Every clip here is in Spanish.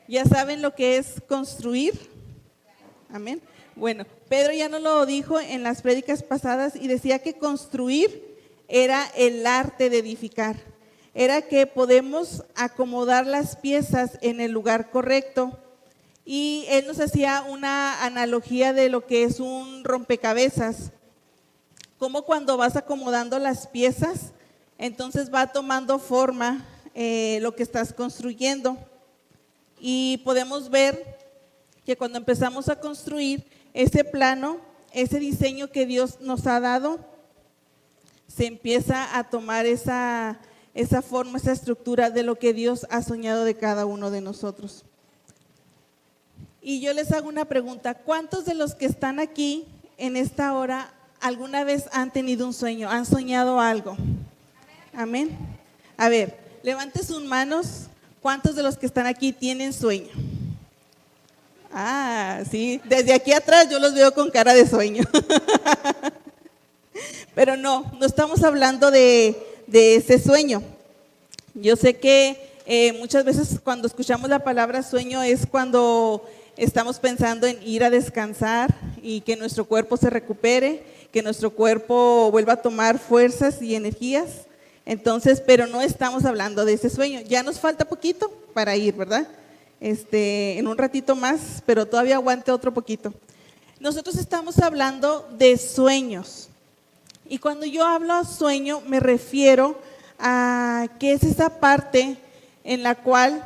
¿Ya saben lo que es construir? Amén. Bueno, Pedro ya nos lo dijo en las prédicas pasadas y decía que construir era el arte de edificar. Era que podemos acomodar las piezas en el lugar correcto. Y él nos hacía una analogía de lo que es un rompecabezas. Como cuando vas acomodando las piezas, entonces va tomando forma lo que estás construyendo. Y podemos ver que cuando empezamos a construir ese plano, ese diseño que Dios nos ha dado, se empieza a tomar esa forma, esa estructura de lo que Dios ha soñado de cada uno de nosotros. Y yo les hago una pregunta, ¿cuántos de los que están aquí en esta hora alguna vez han tenido un sueño, han soñado algo? Amén. A ver, levante sus manos, ¿cuántos de los que están aquí tienen sueño? Ah, sí, desde aquí atrás yo los veo con cara de sueño. Pero no estamos hablando de ese sueño. Yo sé que muchas veces cuando escuchamos la palabra sueño es cuando estamos pensando en ir a descansar y que nuestro cuerpo se recupere, que nuestro cuerpo vuelva a tomar fuerzas y energías. Entonces, pero no estamos hablando de ese sueño. Ya nos falta poquito para ir, ¿verdad? En un ratito más, pero todavía aguante otro poquito. Nosotros estamos hablando de sueños. Y cuando yo hablo de sueño, me refiero a que es esa parte en la cual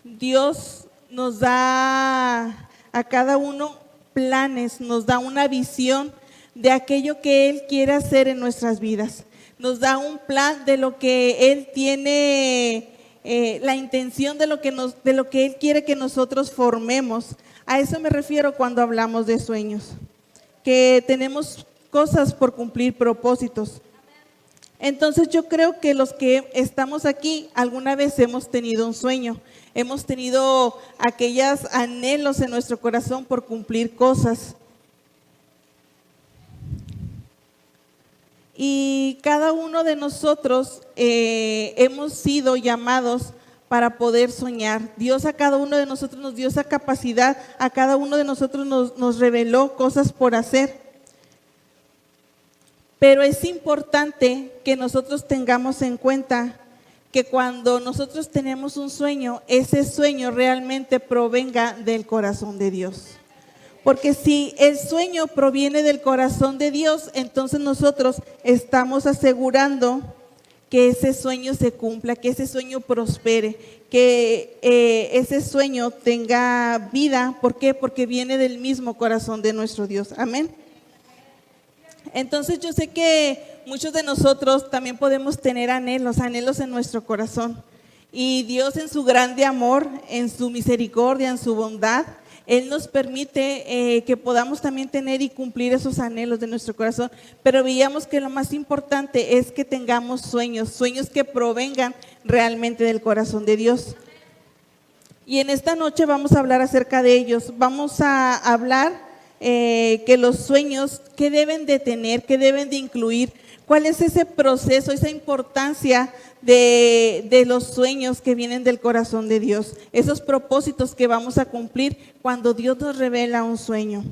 Dios nos da a cada uno planes, nos da una visión de aquello que Él quiere hacer en nuestras vidas. Nos da un plan de lo que Él tiene, la intención de lo que Él quiere que nosotros formemos. A eso me refiero cuando hablamos de sueños, que tenemos cosas por cumplir, propósitos. Entonces yo creo que los que estamos aquí alguna vez hemos tenido un sueño, hemos tenido aquellos anhelos en nuestro corazón por cumplir cosas. Y cada uno de nosotros hemos sido llamados para poder soñar. Dios a cada uno de nosotros nos dio esa capacidad, a cada uno de nosotros nos reveló cosas por hacer. Pero es importante que nosotros tengamos en cuenta que cuando nosotros tenemos un sueño, ese sueño realmente provenga del corazón de Dios. Porque si el sueño proviene del corazón de Dios, entonces nosotros estamos asegurando que ese sueño se cumpla, que ese sueño prospere, que ese sueño tenga vida. ¿Por qué? Porque viene del mismo corazón de nuestro Dios. Amén. Entonces yo sé que muchos de nosotros también podemos tener anhelos en nuestro corazón. Y Dios en su grande amor, en su misericordia, en su bondad, Él nos permite que podamos también tener y cumplir esos anhelos de nuestro corazón. Pero veíamos que lo más importante es que tengamos sueños que provengan realmente del corazón de Dios. Y en esta noche vamos a hablar acerca de ellos. Vamos a hablar que los sueños, ¿qué deben de tener? ¿Qué deben de incluir? ¿Cuál es ese proceso, esa importancia de los sueños que vienen del corazón de Dios? Esos propósitos que vamos a cumplir cuando Dios nos revela un sueño.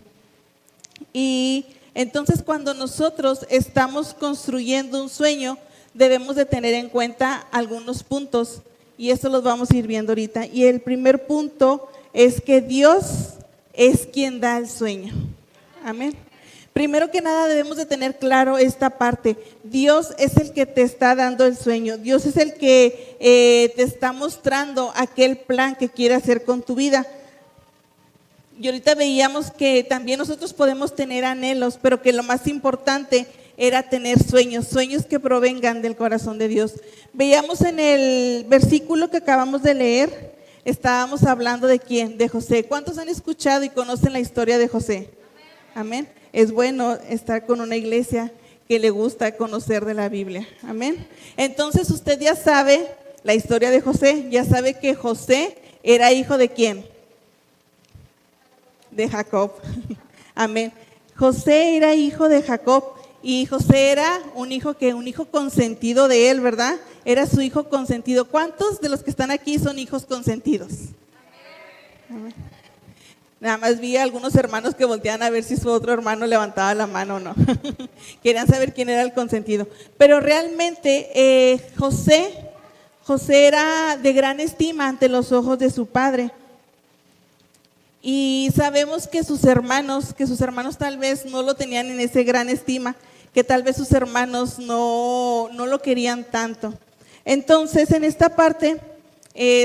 Y entonces cuando nosotros estamos construyendo un sueño, debemos de tener en cuenta algunos puntos. Y esto los vamos a ir viendo ahorita. Y el primer punto es que Dios es quien da el sueño. Amén. Primero que nada debemos de tener claro esta parte. Dios es el que te está dando el sueño. Dios es el que te está mostrando aquel plan que quiere hacer con tu vida. Y ahorita veíamos que también nosotros podemos tener anhelos, pero que lo más importante era tener sueños que provengan del corazón de Dios. Veíamos en el versículo que acabamos de leer, estábamos hablando de quién, de José. ¿Cuántos han escuchado y conocen la historia de José? Amén. Es bueno estar con una iglesia que le gusta conocer de la Biblia. Amén. Entonces usted ya sabe la historia de José, ya sabe que José era hijo de quién? De Jacob. Amén. José era hijo de Jacob. Y José era un hijo consentido de él, ¿verdad? Era su hijo consentido. ¿Cuántos de los que están aquí son hijos consentidos? Nada más vi a algunos hermanos que volteaban a ver si su otro hermano levantaba la mano o no. Querían saber quién era el consentido. Pero realmente José era de gran estima ante los ojos de su padre. Y sabemos que sus hermanos tal vez no lo tenían en ese gran estima, que tal vez sus hermanos no lo querían tanto. Entonces, en esta parte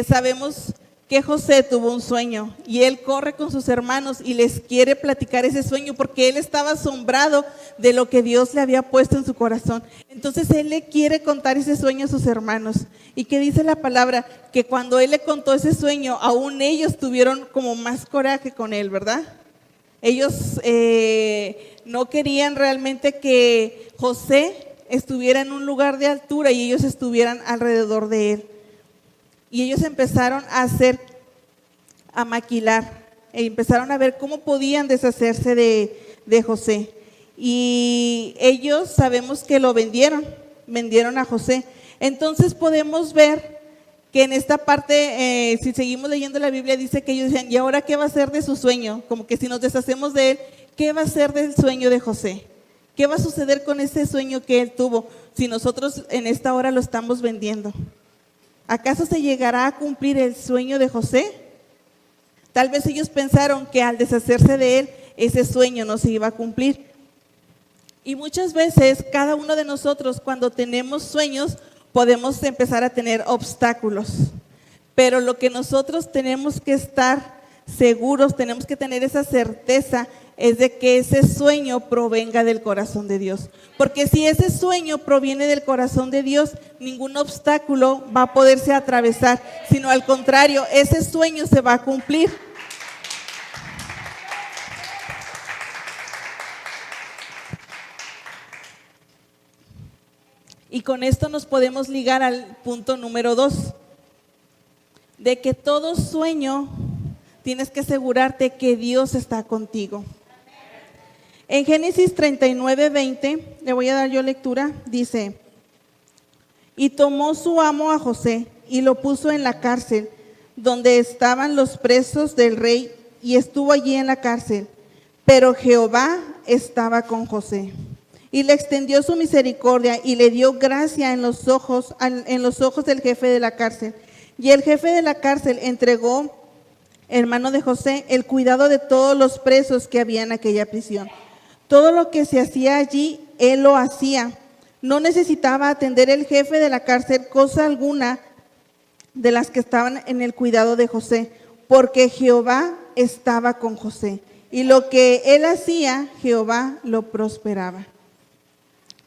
sabemos que José tuvo un sueño y él corre con sus hermanos y les quiere platicar ese sueño porque él estaba asombrado de lo que Dios le había puesto en su corazón. Entonces él le quiere contar ese sueño a sus hermanos. ¿Y qué dice la palabra? Que cuando él le contó ese sueño, aún ellos tuvieron como más coraje con él, ¿verdad? Ellos no querían realmente que José estuviera en un lugar de altura y ellos estuvieran alrededor de él. Y ellos empezaron a maquilar, empezaron a ver cómo podían deshacerse de José. Y ellos sabemos que lo vendieron a José. Entonces podemos ver que en esta parte, si seguimos leyendo la Biblia, dice que ellos decían, ¿y ahora qué va a ser de su sueño? Como que si nos deshacemos de él, ¿qué va a ser del sueño de José? ¿Qué va a suceder con ese sueño que él tuvo si nosotros en esta hora lo estamos vendiendo? ¿Acaso se llegará a cumplir el sueño de José? Tal vez ellos pensaron que al deshacerse de él, ese sueño no se iba a cumplir. Y muchas veces cada uno de nosotros cuando tenemos sueños podemos empezar a tener obstáculos. Pero lo que nosotros tenemos que estar seguros, tenemos que tener esa certeza es de que ese sueño provenga del corazón de Dios. Porque si ese sueño proviene del corazón de Dios, ningún obstáculo va a poderse atravesar, sino al contrario, ese sueño se va a cumplir. Y con esto nos podemos ligar al punto número 2, de que todo sueño tienes que asegurarte que Dios está contigo. En Génesis 39:20, le voy a dar yo lectura, dice, y tomó su amo a José y lo puso en la cárcel, donde estaban los presos del rey, y estuvo allí en la cárcel. Pero Jehová estaba con José, y le extendió su misericordia, y le dio gracia en los ojos del jefe de la cárcel. Y el jefe de la cárcel entregó en mano de José el cuidado de todos los presos que había en aquella prisión. Todo lo que se hacía allí, él lo hacía. No necesitaba atender el jefe de la cárcel cosa alguna de las que estaban en el cuidado de José, porque Jehová estaba con José. Y lo que él hacía, Jehová lo prosperaba.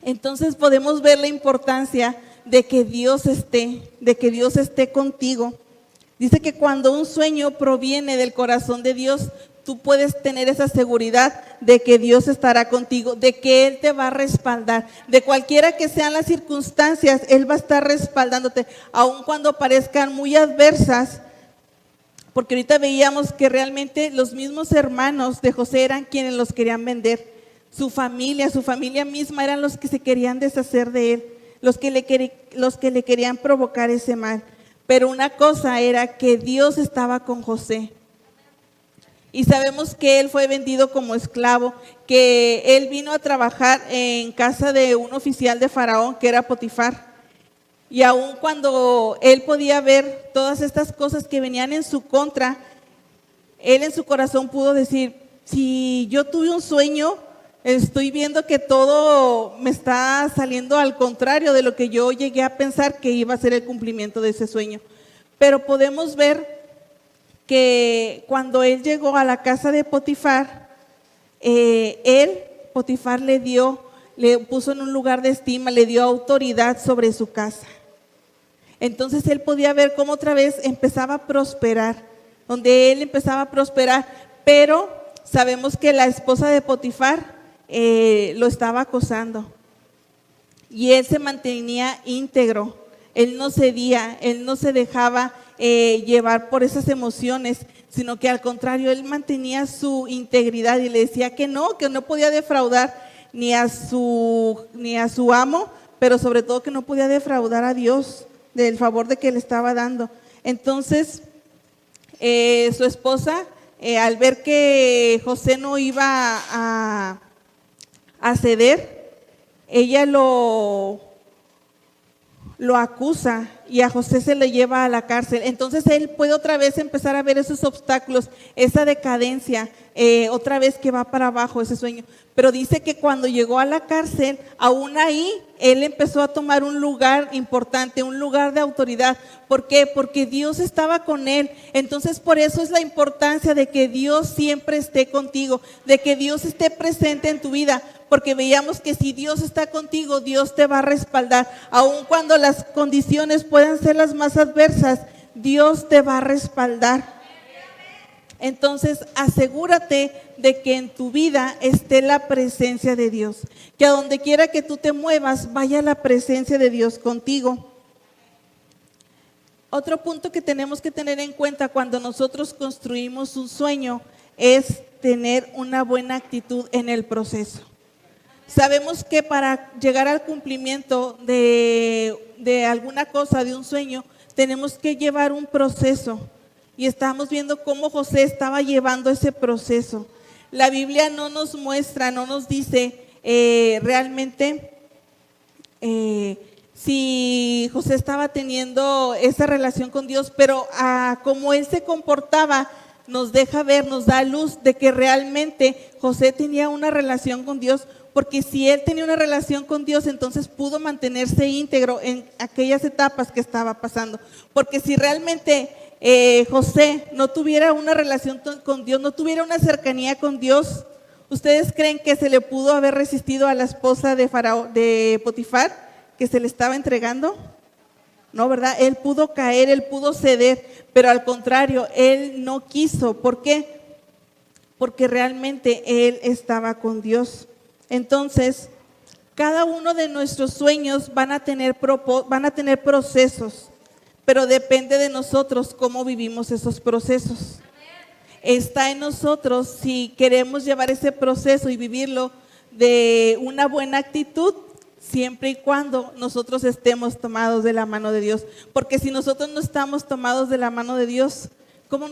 Entonces podemos ver la importancia de que Dios esté contigo. Dice que cuando un sueño proviene del corazón de Dios, tú puedes tener esa seguridad de que Dios estará contigo, de que Él te va a respaldar. De cualquiera que sean las circunstancias, Él va a estar respaldándote, aun cuando parezcan muy adversas. Porque ahorita veíamos que realmente los mismos hermanos de José eran quienes los querían vender. Su familia misma eran los que se querían deshacer de él, los que le querían provocar ese mal. Pero una cosa era que Dios estaba con José. Y sabemos que él fue vendido como esclavo, que él vino a trabajar en casa de un oficial de Faraón, que era Potifar. Y aun cuando él podía ver todas estas cosas que venían en su contra, él en su corazón pudo decir, si yo tuve un sueño, estoy viendo que todo me está saliendo al contrario de lo que yo llegué a pensar que iba a ser el cumplimiento de ese sueño. Pero podemos ver que cuando él llegó a la casa de Potifar, Potifar le puso en un lugar de estima, le dio autoridad sobre su casa. Entonces él podía ver cómo otra vez empezaba a prosperar, donde él empezaba a prosperar, pero sabemos que la esposa de Potifar lo estaba acosando y él se mantenía íntegro, él no cedía, él no se dejaba llevar por esas emociones, sino que al contrario, él mantenía su integridad y le decía que no podía defraudar ni a su amo, pero sobre todo que no podía defraudar a Dios del favor de que le estaba dando. Entonces, su esposa, al ver que José no iba a ceder, ella lo acusa y a José se le lleva a la cárcel. Entonces él puede otra vez empezar a ver esos obstáculos, esa decadencia, otra vez que va para abajo ese sueño. Pero dice que cuando llegó a la cárcel, aún ahí, él empezó a tomar un lugar importante, un lugar de autoridad. ¿Por qué? Porque Dios estaba con él. Entonces por eso es la importancia de que Dios siempre esté contigo, de que Dios esté presente en tu vida. Porque veíamos que si Dios está contigo, Dios te va a respaldar. Aun cuando las condiciones puedan ser las más adversas, Dios te va a respaldar. Entonces, asegúrate de que en tu vida esté la presencia de Dios. Que a donde quiera que tú te muevas, vaya la presencia de Dios contigo. Otro punto que tenemos que tener en cuenta cuando nosotros construimos un sueño es tener una buena actitud en el proceso. Sabemos que para llegar al cumplimiento de alguna cosa, de un sueño, tenemos que llevar un proceso. Y estamos viendo cómo José estaba llevando ese proceso. La Biblia no nos muestra, no nos dice realmente si José estaba teniendo esa relación con Dios, pero como él se comportaba, nos deja ver, nos da luz de que realmente José tenía una relación con Dios. Porque si él tenía una relación con Dios, entonces pudo mantenerse íntegro en aquellas etapas que estaba pasando. Porque si realmente José no tuviera una relación con Dios, no tuviera una cercanía con Dios, ¿ustedes creen que se le pudo haber resistido a la esposa de Potifar, que se le estaba entregando? No, ¿verdad? Él pudo caer, él pudo ceder, pero al contrario, él no quiso. ¿Por qué? Porque realmente él estaba con Dios. Entonces, cada uno de nuestros sueños van a tener procesos, pero depende de nosotros cómo vivimos esos procesos. Está en nosotros si queremos llevar ese proceso y vivirlo de una buena actitud, siempre y cuando nosotros estemos tomados de la mano de Dios. Porque si nosotros no estamos tomados de la mano de Dios, ¿cómo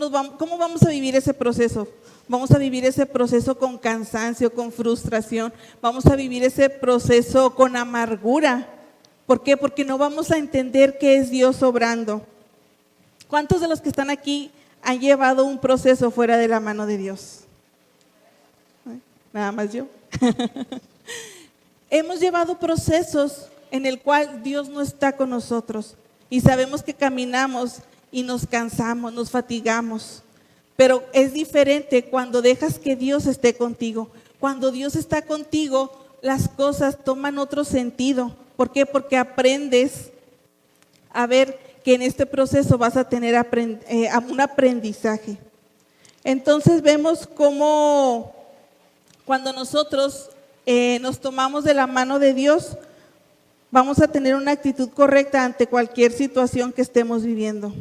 vamos a vivir ese proceso? Vamos a vivir ese proceso con cansancio, con frustración. Vamos a vivir ese proceso con amargura. ¿Por qué? Porque no vamos a entender qué es Dios obrando. ¿Cuántos de los que están aquí han llevado un proceso fuera de la mano de Dios? Nada más yo. Hemos llevado procesos en el cual Dios no está con nosotros. Y sabemos que caminamos y nos cansamos, nos fatigamos. Pero es diferente cuando dejas que Dios esté contigo. Cuando Dios está contigo, las cosas toman otro sentido. ¿Por qué? Porque aprendes a ver que en este proceso vas a tener un aprendizaje. Entonces vemos cómo cuando nosotros nos tomamos de la mano de Dios, vamos a tener una actitud correcta ante cualquier situación que estemos viviendo.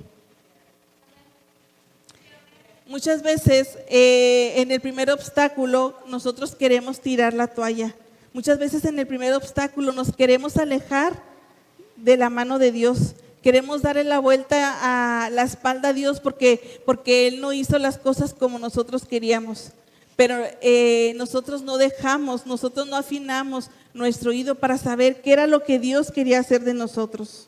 Muchas veces en el primer obstáculo nosotros queremos tirar la toalla. Muchas veces en el primer obstáculo nos queremos alejar de la mano de Dios. Queremos darle la vuelta a la espalda a Dios porque Él no hizo las cosas como nosotros queríamos. Pero nosotros no dejamos, nosotros no afinamos nuestro oído para saber qué era lo que Dios quería hacer de nosotros.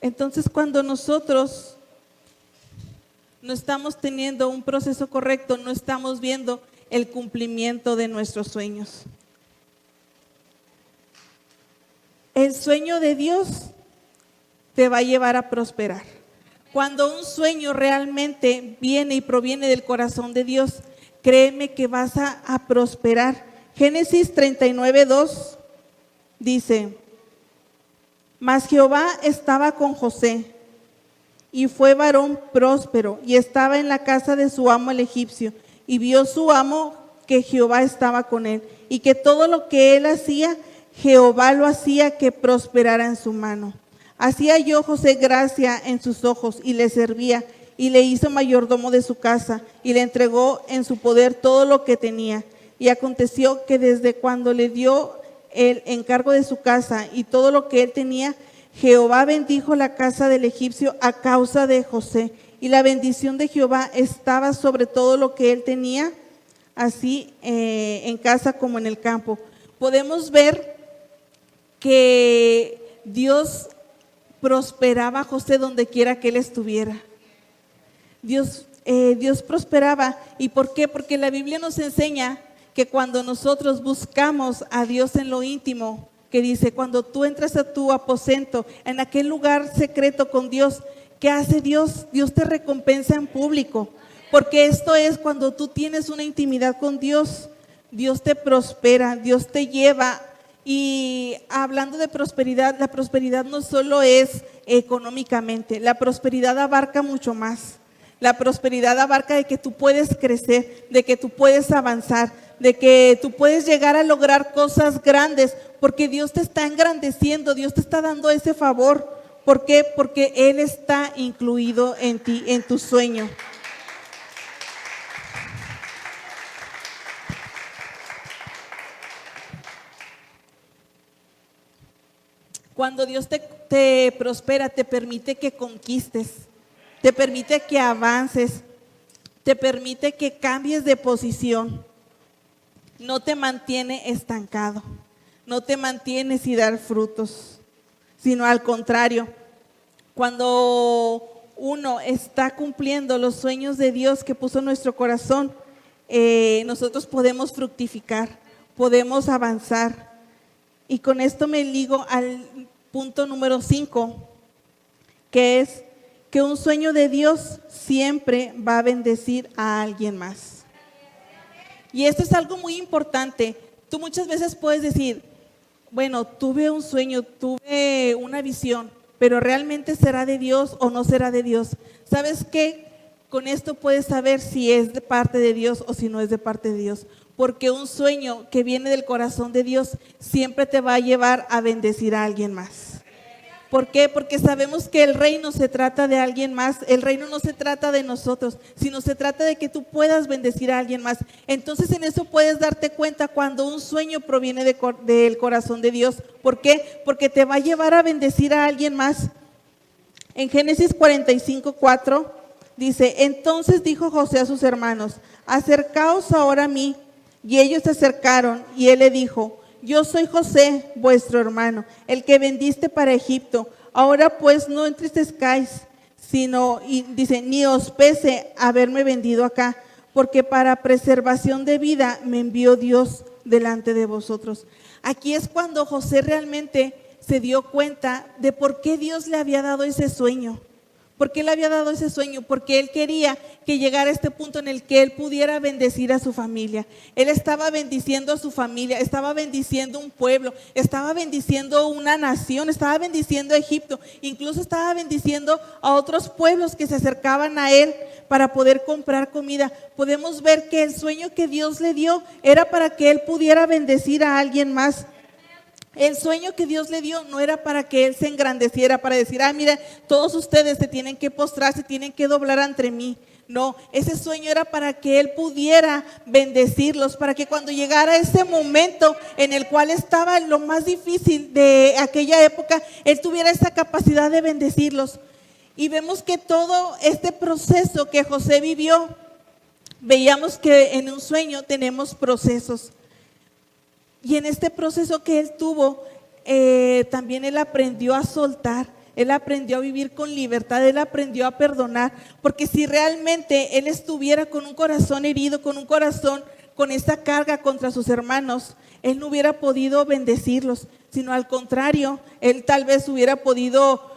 Entonces, cuando nosotros no estamos teniendo un proceso correcto, no estamos viendo el cumplimiento de nuestros sueños. El sueño de Dios te va a llevar a prosperar. Cuando un sueño realmente viene y proviene del corazón de Dios, créeme que vas a prosperar. Génesis 39:2 dice: mas Jehová estaba con José, y fue varón próspero, y estaba en la casa de su amo el egipcio. Y vio su amo que Jehová estaba con él, y que todo lo que él hacía, Jehová lo hacía que prosperara en su mano. Así halló José gracia en sus ojos, y le servía, y le hizo mayordomo de su casa, y le entregó en su poder todo lo que tenía. Y aconteció que desde cuando le dio el encargo de su casa y todo lo que él tenía, Jehová bendijo la casa del egipcio a causa de José, y la bendición de Jehová estaba sobre todo lo que él tenía, así en casa como en el campo. Podemos ver que Dios prosperaba a José donde quiera que él estuviera. Dios prosperaba. ¿Y por qué? Porque la Biblia nos enseña que cuando nosotros buscamos a Dios en lo íntimo, que dice, cuando tú entras a tu aposento, en aquel lugar secreto con Dios, ¿qué hace Dios? Dios te recompensa en público, porque esto es cuando tú tienes una intimidad con Dios, Dios te prospera, Dios te lleva. Y hablando de prosperidad, la prosperidad no solo es económicamente, la prosperidad abarca mucho más. La prosperidad abarca de que tú puedes crecer, de que tú puedes avanzar, de que tú puedes llegar a lograr cosas grandes, porque Dios te está engrandeciendo, Dios te está dando ese favor. ¿Por qué? Porque Él está incluido en ti, en tu sueño. Cuando Dios te prospera, te permite que conquistes, te permite que avances, te permite que cambies de posición. No te mantiene estancado, no te mantiene sin dar frutos, sino al contrario, cuando uno está cumpliendo los sueños de Dios que puso en nuestro corazón, nosotros podemos fructificar, podemos avanzar. Y con esto me ligo al punto número 5, que es que un sueño de Dios siempre va a bendecir a alguien más. Y esto es algo muy importante. Tú muchas veces puedes decir, bueno, tuve un sueño, tuve una visión, pero ¿realmente será de Dios o no será de Dios? ¿Sabes qué? Con esto puedes saber si es de parte de Dios o si no es de parte de Dios. Porque un sueño que viene del corazón de Dios siempre te va a llevar a bendecir a alguien más. ¿Por qué? Porque sabemos que el reino se trata de alguien más. El reino no se trata de nosotros, sino se trata de que tú puedas bendecir a alguien más. Entonces en eso puedes darte cuenta cuando un sueño proviene del corazón de Dios. ¿Por qué? Porque te va a llevar a bendecir a alguien más. En Génesis 45:4 dice, entonces dijo José a sus hermanos, acercaos ahora a mí. Y ellos se acercaron y él le dijo, yo soy José, vuestro hermano, el que vendiste para Egipto. Ahora pues no entristezcáis, sino, y dice, ni os pese haberme vendido acá, porque para preservación de vida me envió Dios delante de vosotros. Aquí es cuando José realmente se dio cuenta de por qué Dios le había dado ese sueño. ¿Por qué le había dado ese sueño? Porque él quería que llegara a este punto en el que él pudiera bendecir a su familia. Él estaba bendiciendo a su familia, estaba bendiciendo un pueblo, estaba bendiciendo una nación, estaba bendiciendo a Egipto, incluso estaba bendiciendo a otros pueblos que se acercaban a él para poder comprar comida. Podemos ver que el sueño que Dios le dio era para que él pudiera bendecir a alguien más. El sueño que Dios le dio no era para que él se engrandeciera, para decir, mira, todos ustedes se tienen que postrar, se tienen que doblar ante mí. No, ese sueño era para que él pudiera bendecirlos, para que cuando llegara ese momento en el cual estaba lo más difícil de aquella época, él tuviera esa capacidad de bendecirlos. Y vemos que todo este proceso que José vivió, veíamos que en un sueño tenemos procesos. Y en este proceso que él tuvo, también él aprendió a soltar, él aprendió a vivir con libertad, él aprendió a perdonar, porque si realmente él estuviera con un corazón herido, con un corazón con esa carga contra sus hermanos, él no hubiera podido bendecirlos, sino al contrario, él tal vez hubiera podido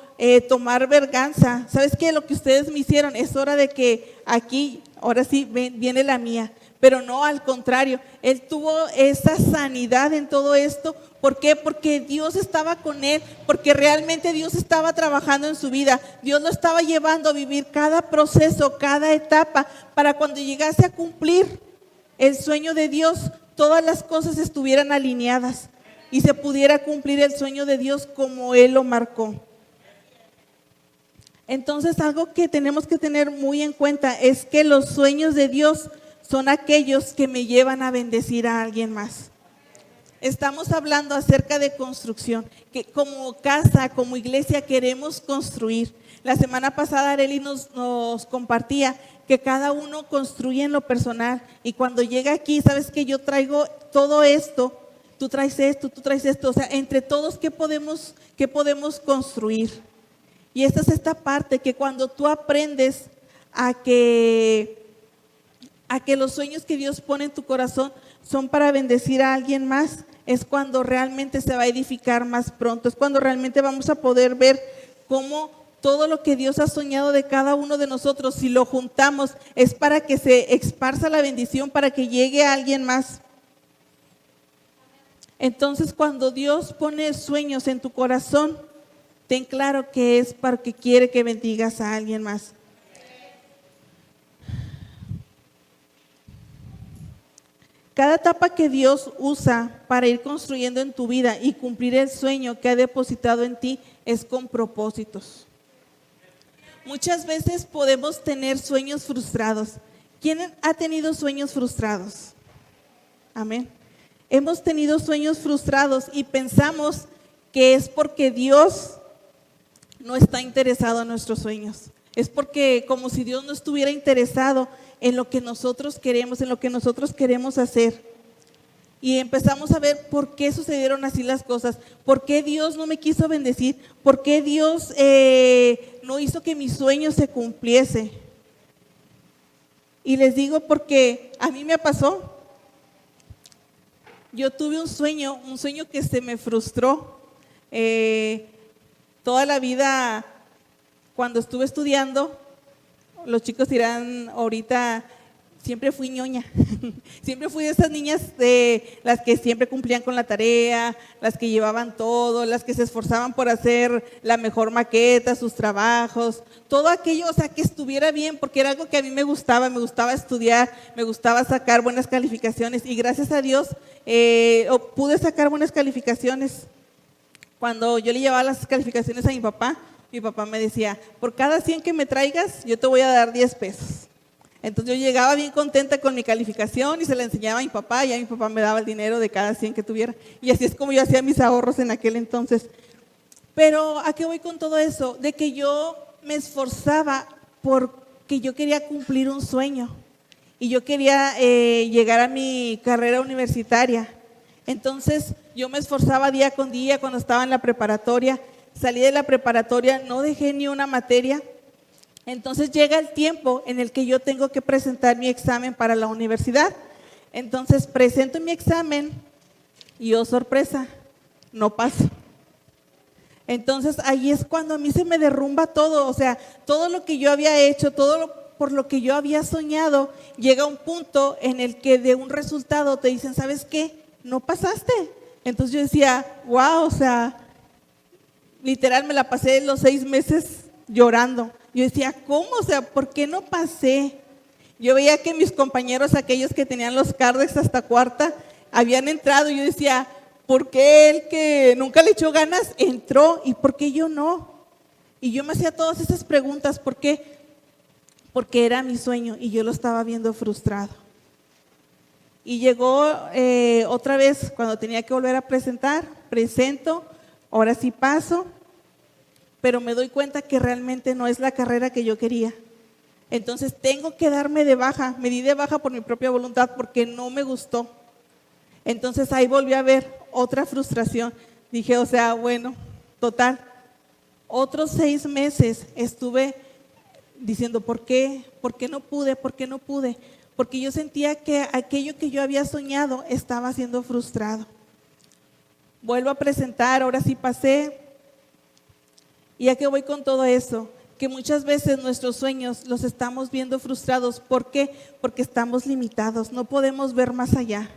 tomar venganza. ¿Sabes qué? Lo que ustedes me hicieron, es hora de que aquí, ahora sí, viene la mía. Pero no, al contrario, él tuvo esa sanidad en todo esto. ¿Por qué? Porque Dios estaba con él, porque realmente Dios estaba trabajando en su vida. Dios lo estaba llevando a vivir cada proceso, cada etapa, para cuando llegase a cumplir el sueño de Dios, todas las cosas estuvieran alineadas y se pudiera cumplir el sueño de Dios como Él lo marcó. Entonces, algo que tenemos que tener muy en cuenta es que los sueños de Dios son aquellos que me llevan a bendecir a alguien más. Estamos hablando acerca de construcción, que como casa, como iglesia queremos construir. La semana pasada Arely nos compartía que cada uno construye en lo personal y cuando llega aquí, sabes que yo traigo todo esto, tú traes esto, o sea, entre todos, ¿qué podemos construir? Y esta es esta parte que cuando tú aprendes a que los sueños que Dios pone en tu corazón son para bendecir a alguien más, es cuando realmente se va a edificar más pronto, es cuando realmente vamos a poder ver cómo todo lo que Dios ha soñado de cada uno de nosotros, si lo juntamos, es para que se esparza la bendición, para que llegue a alguien más. Entonces, cuando Dios pone sueños en tu corazón, ten claro que es porque quiere que bendigas a alguien más. Cada etapa que Dios usa para ir construyendo en tu vida y cumplir el sueño que ha depositado en ti es con propósitos. Muchas veces podemos tener sueños frustrados. ¿Quién ha tenido sueños frustrados? Amén. Hemos tenido sueños frustrados y pensamos que es porque Dios no está interesado en nuestros sueños. Es porque como si Dios no estuviera interesado en lo que nosotros queremos, en lo que nosotros queremos hacer. Y empezamos a ver por qué sucedieron así las cosas, por qué Dios no me quiso bendecir, por qué Dios no hizo que mi sueño se cumpliese. Y les digo porque a mí me pasó. Yo tuve un sueño que se me frustró. Toda la vida, cuando estuve estudiando, los chicos dirán ahorita, siempre fui ñoña, siempre fui de esas niñas de las que siempre cumplían con la tarea, las que llevaban todo, las que se esforzaban por hacer la mejor maqueta, sus trabajos, todo aquello, o sea, que estuviera bien, porque era algo que a mí me gustaba estudiar, me gustaba sacar buenas calificaciones y gracias a Dios pude sacar buenas calificaciones. Cuando yo le llevaba las calificaciones a mi papá me decía, por cada 100 que me traigas, yo te voy a dar 10 pesos. Entonces yo llegaba bien contenta con mi calificación y se la enseñaba a mi papá y a mi papá me daba el dinero de cada 100 que tuviera. Y así es como yo hacía mis ahorros en aquel entonces. Pero ¿a qué voy con todo eso? De que yo me esforzaba porque yo quería cumplir un sueño y yo quería llegar a mi carrera universitaria. Entonces yo me esforzaba día con día cuando estaba en la preparatoria. Salí de la preparatoria, no dejé ni una materia. Entonces llega el tiempo en el que yo tengo que presentar mi examen para la universidad. Entonces presento mi examen y oh sorpresa, no paso. Entonces ahí es cuando a mí se me derrumba todo, o sea, todo lo que yo había hecho, por lo que yo había soñado, llega un punto en el que de un resultado te dicen, ¿sabes qué? No pasaste. Entonces yo decía, wow, o sea, literal me la pasé los 6 meses llorando. Yo decía, ¿cómo? O sea, ¿por qué no pasé? Yo veía que mis compañeros, aquellos que tenían los cardex hasta cuarta, habían entrado y yo decía, ¿por qué él que nunca le echó ganas entró y por qué yo no? Y yo me hacía todas esas preguntas, ¿por qué? Porque era mi sueño y yo lo estaba viendo frustrado. Y llegó otra vez cuando tenía que volver a presento, ahora sí paso, pero me doy cuenta que realmente no es la carrera que yo quería. Entonces tengo que darme de baja, me di de baja por mi propia voluntad porque no me gustó. Entonces ahí volví a ver otra frustración. Dije, o sea, bueno, total, otros 6 meses estuve diciendo, ¿por qué? ¿Por qué no pude? ¿Por qué no pude? Porque yo sentía que aquello que yo había soñado estaba siendo frustrado. Vuelvo a presentar, ahora sí pasé. ¿Y a qué voy con todo eso? Que muchas veces nuestros sueños los estamos viendo frustrados. ¿Por qué? Porque estamos limitados, no podemos ver más allá.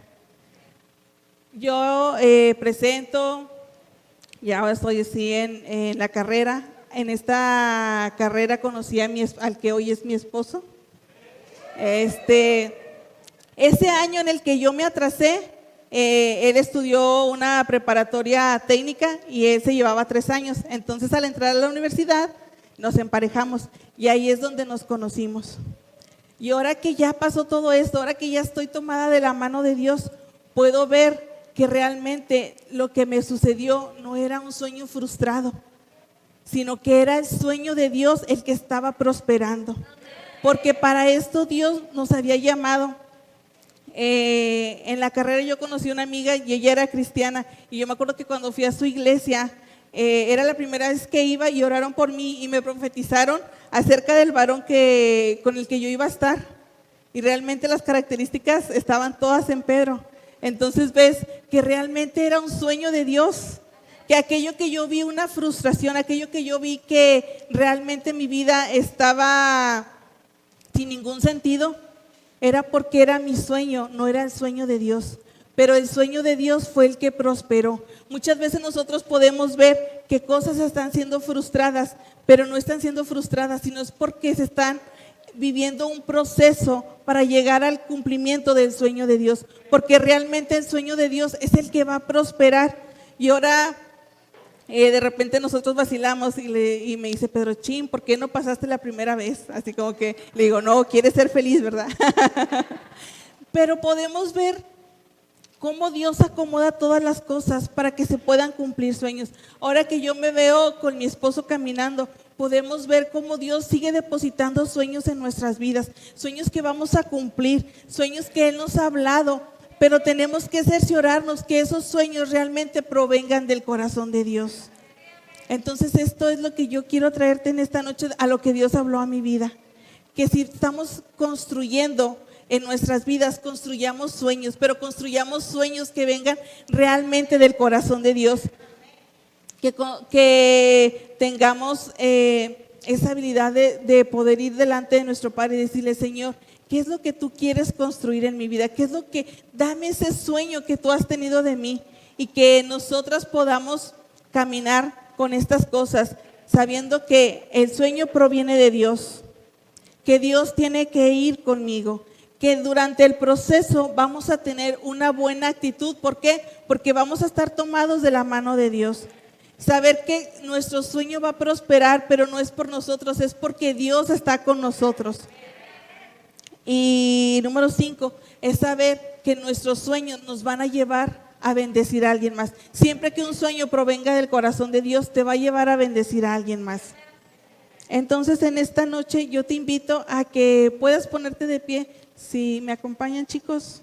Yo presento, ya ahora estoy así en la carrera. En esta carrera conocí al que hoy es mi esposo. Ese año en el que yo me atrasé, él estudió una preparatoria técnica y él se llevaba 3 años. Entonces al entrar a la universidad nos emparejamos y ahí es donde nos conocimos. Y ahora que ya pasó todo esto, ahora que ya estoy tomada de la mano de Dios, puedo ver que realmente lo que me sucedió no era un sueño frustrado, sino que era el sueño de Dios el que estaba prosperando. Porque para esto Dios nos había llamado. En la carrera yo conocí a una amiga y ella era cristiana, y yo me acuerdo que cuando fui a su iglesia, era la primera vez que iba y oraron por mí y me profetizaron acerca del varón con el que yo iba a estar, y realmente las características estaban todas en Pedro. Entonces ves que realmente era un sueño de Dios, que aquello que yo vi una frustración, aquello que yo vi que realmente mi vida estaba sin ningún sentido, era porque era mi sueño, no era el sueño de Dios. Pero el sueño de Dios fue el que prosperó. Muchas veces nosotros podemos ver que cosas están siendo frustradas, pero no están siendo frustradas, sino es porque se están viviendo un proceso para llegar al cumplimiento del sueño de Dios, porque realmente el sueño de Dios es el que va a prosperar. Y ahora de repente nosotros vacilamos y me dice Pedro, chin, ¿por qué no pasaste la primera vez? Así como que le digo, no, quieres ser feliz, ¿verdad? Pero podemos ver cómo Dios acomoda todas las cosas para que se puedan cumplir sueños. Ahora que yo me veo con mi esposo caminando, podemos ver cómo Dios sigue depositando sueños en nuestras vidas, sueños que vamos a cumplir, sueños que Él nos ha hablado, pero tenemos que cerciorarnos que esos sueños realmente provengan del corazón de Dios. Entonces esto es lo que yo quiero traerte en esta noche, a lo que Dios habló a mi vida, que si estamos construyendo en nuestras vidas, construyamos sueños, pero construyamos sueños que vengan realmente del corazón de Dios, que tengamos esa habilidad de poder ir delante de nuestro Padre y decirle, Señor, ¿qué es lo que tú quieres construir en mi vida? ¿Qué es lo que, dame ese sueño que tú has tenido de mí? Y que nosotras podamos caminar con estas cosas, sabiendo que el sueño proviene de Dios, que Dios tiene que ir conmigo, que durante el proceso vamos a tener una buena actitud. ¿Por qué? Porque vamos a estar tomados de la mano de Dios. Saber que nuestro sueño va a prosperar, pero no es por nosotros, es porque Dios está con nosotros. Y número 5, es saber que nuestros sueños nos van a llevar a bendecir a alguien más. Siempre que un sueño provenga del corazón de Dios, te va a llevar a bendecir a alguien más. Entonces en esta noche yo te invito a que puedas ponerte de pie. Si me acompañan, chicos.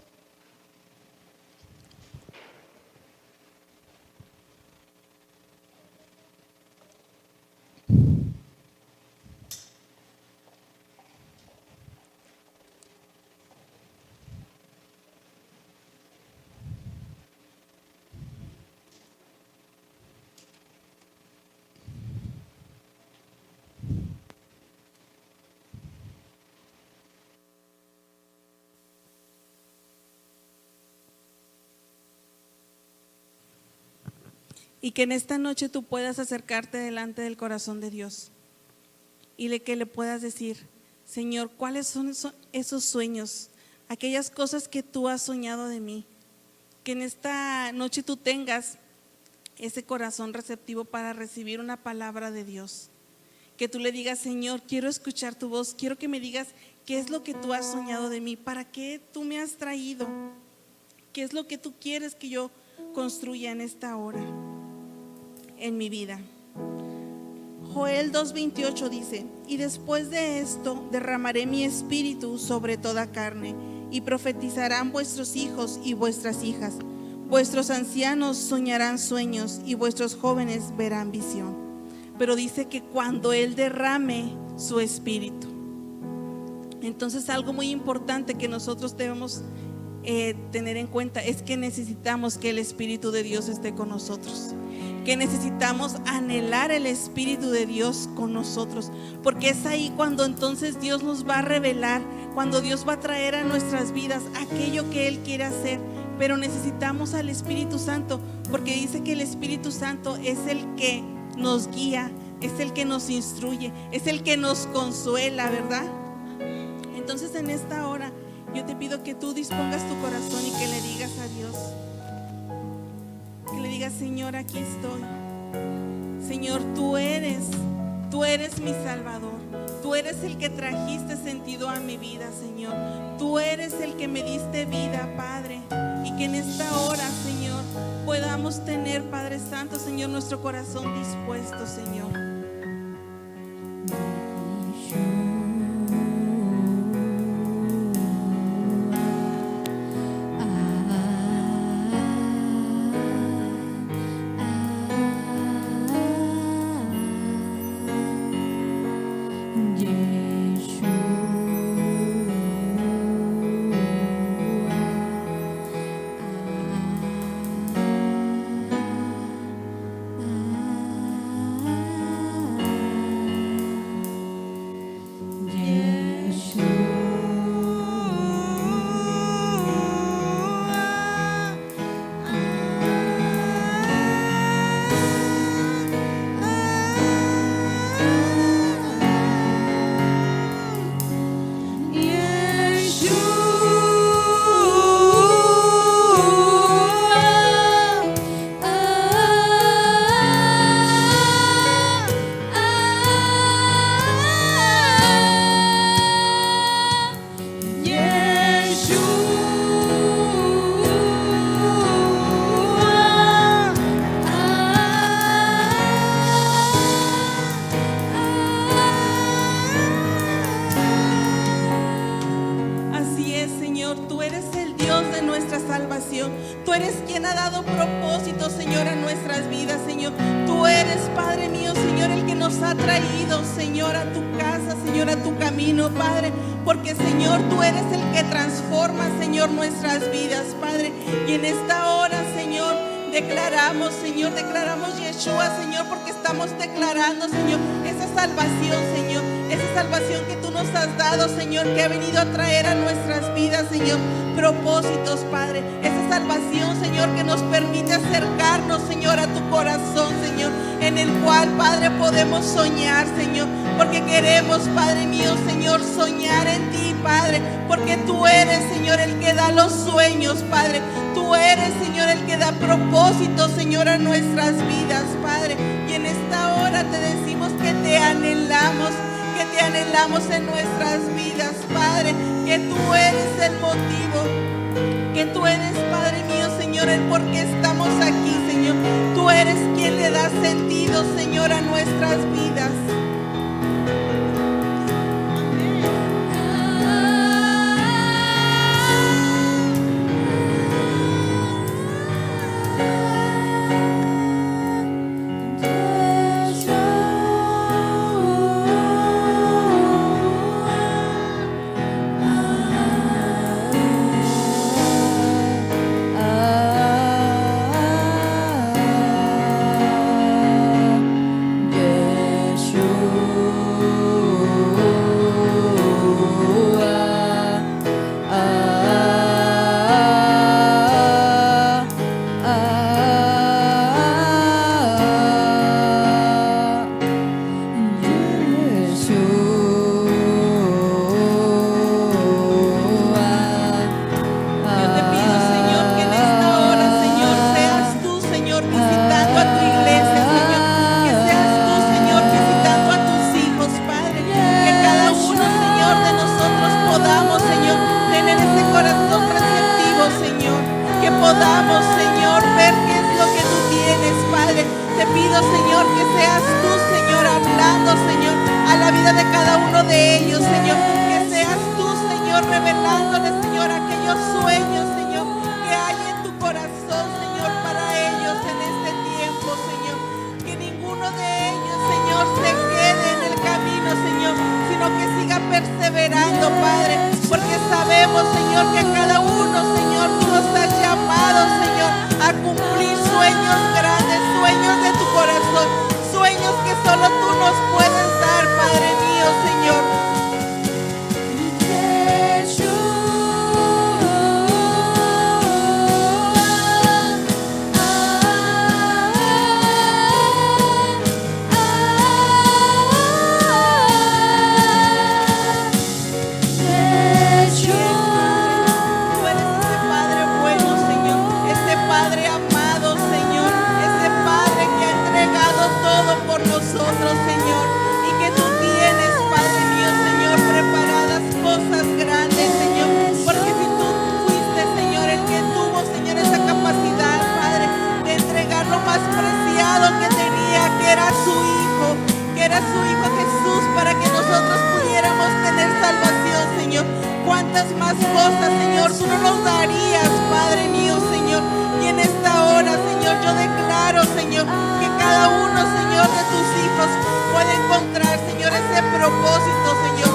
Y que en esta noche tú puedas acercarte delante del corazón de Dios y que le puedas decir, Señor, ¿cuáles son esos sueños? Aquellas cosas que tú has soñado de mí. Que en esta noche tú tengas ese corazón receptivo para recibir una palabra de Dios. Que tú le digas, Señor, quiero escuchar tu voz, quiero que me digas qué es lo que tú has soñado de mí, para qué tú me has traído, qué es lo que tú quieres que yo construya en esta hora en mi vida. Joel 2:28 dice, y después de esto derramaré mi espíritu sobre toda carne, y profetizarán vuestros hijos y vuestras hijas, vuestros ancianos soñarán sueños y vuestros jóvenes verán visión. Pero dice que cuando Él derrame su espíritu. Entonces algo muy importante que nosotros debemos tener en cuenta es que necesitamos que el Espíritu de Dios esté con nosotros, que necesitamos anhelar el Espíritu de Dios con nosotros, porque es ahí cuando entonces Dios nos va a revelar, cuando Dios va a traer a nuestras vidas aquello que Él quiere hacer. Pero necesitamos al Espíritu Santo, porque dice que el Espíritu Santo es el que nos guía, es el que nos instruye, es el que nos consuela, ¿verdad? Entonces en esta hora yo te pido que tú dispongas tu corazón y que le digas a Dios, que le digas, Señor, aquí estoy. Señor, tú eres mi Salvador. Tú eres el que trajiste sentido a mi vida, Señor. Tú eres el que me diste vida, Padre. Y que en esta hora, Señor, podamos tener, Padre Santo, Señor, nuestro corazón dispuesto, Señor. Tú eres quien ha dado propósito, Señor, a nuestras vidas, Señor. Tú eres, Padre mío, Señor, el que nos ha traído, Señor, a tu casa, Señor, a tu camino, Padre. Porque, Señor, tú eres el que transforma, Señor, nuestras vidas, Padre. Y en esta hora, Señor, declaramos, Señor, declaramos Yeshua, Señor, porque estamos declarando, Señor, esa salvación, Señor, esa salvación que tú nos has dado, Señor, que ha venido a traer a nuestras vidas, Señor, propósitos, Padre, esa salvación, Señor, que nos permite acercarnos, Señor, a tu corazón, Señor, en el cual, Padre, podemos soñar, Señor, porque queremos, Padre mío, Señor, soñar en ti, Padre, porque tú eres, Señor, el que da los sueños, Padre. Tú eres, Señor, el que da propósito, Señor, a nuestras vidas, Padre. Y en esta hora te decimos que te anhelamos en nuestras vidas, Padre. Que tú eres el motivo, que tú eres, Padre mío, Señor, el por qué estamos aquí, Señor. Tú eres quien le da sentido, Señor, a nuestras vidas. Podamos, Señor, ver qué es lo que tú tienes, Padre. Te pido, Señor, que seas tú, Señor, hablando, Señor, a la vida de cada uno de ellos, Señor. Que seas tú, Señor, revelándoles, Señor, aquellos sueños, Señor, que hay en tu corazón, Señor, para ellos en este tiempo, Señor. Que ninguno de ellos, Señor, se quede en el camino, Señor, sino que siga perseverando, Padre. Porque sabemos, Señor, que cada uno, Señor, tú nos has llamado, Señor, a cumplir sueños grandes, sueños de tu corazón, sueños que solo tú nos puedes dar, Padre mío, Señor. Señor, tú no nos darías, Padre mío, Señor. Y en esta hora, Señor, yo declaro, Señor, que cada uno, Señor, de tus hijos puede encontrar, Señor, ese propósito, Señor.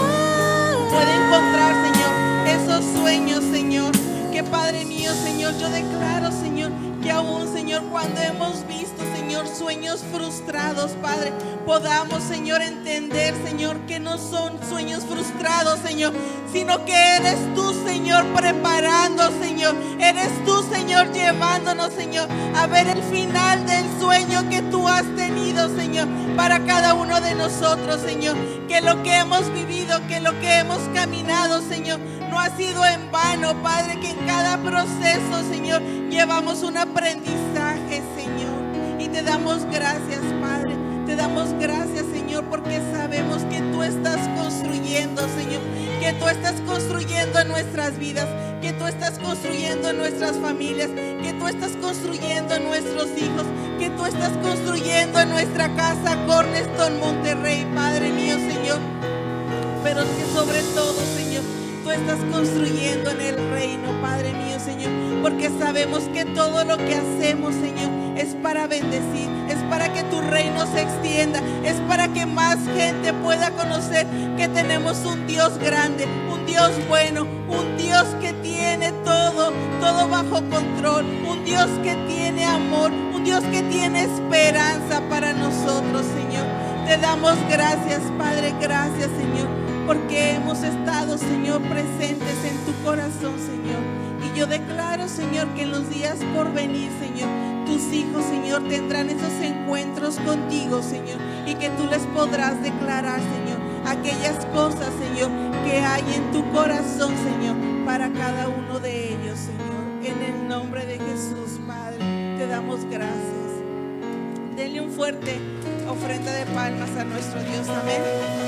Puede encontrar, Señor, esos sueños, Señor. Que Padre mío, Señor, yo declaro, Señor, que aún, Señor, cuando hemos visto, Señor, sueños frustrados, Padre, podamos, Señor, entender, Señor, que no son sueños frustrados, Señor, sino que eres tú, Señor, preparando, Señor. Eres tú, Señor, llevándonos, Señor, a ver el final del sueño que tú has tenido, Señor, para cada uno de nosotros, Señor. Que lo que hemos vivido, que lo que hemos caminado, Señor, no ha sido en vano, Padre, que en cada proceso, Señor, llevamos un aprendizaje, Señor. Y te damos gracias, Padre. Te damos gracias, Señor, porque sabemos que tú estás construyendo, Señor. Que tú estás construyendo en nuestras vidas. Que tú estás construyendo en nuestras familias. Que tú estás construyendo en nuestros hijos. Que tú estás construyendo en nuestra casa, Cornerstone Monterrey, Padre mío, Señor. Pero que sobre todo, Señor, tú estás construyendo en el reino, Padre mío, Señor, porque sabemos que todo lo que hacemos, Señor, es para bendecir, es para que tu reino se extienda, es para que más gente pueda conocer que tenemos un Dios grande, un Dios bueno, un Dios que tiene todo bajo control, un Dios que tiene amor, un Dios que tiene esperanza para nosotros, Señor. Te damos gracias, Padre, gracias, Señor, porque hemos estado, Señor, presentes en tu corazón, Señor. Y yo declaro, Señor, que en los días por venir, Señor, tus hijos, Señor, tendrán esos encuentros contigo, Señor, y que tú les podrás declarar, Señor, aquellas cosas, Señor, que hay en tu corazón, Señor, para cada uno de ellos, Señor. En el nombre de Jesús, Padre, te damos gracias. Denle un fuerte ofrenda de palmas a nuestro Dios. Amén.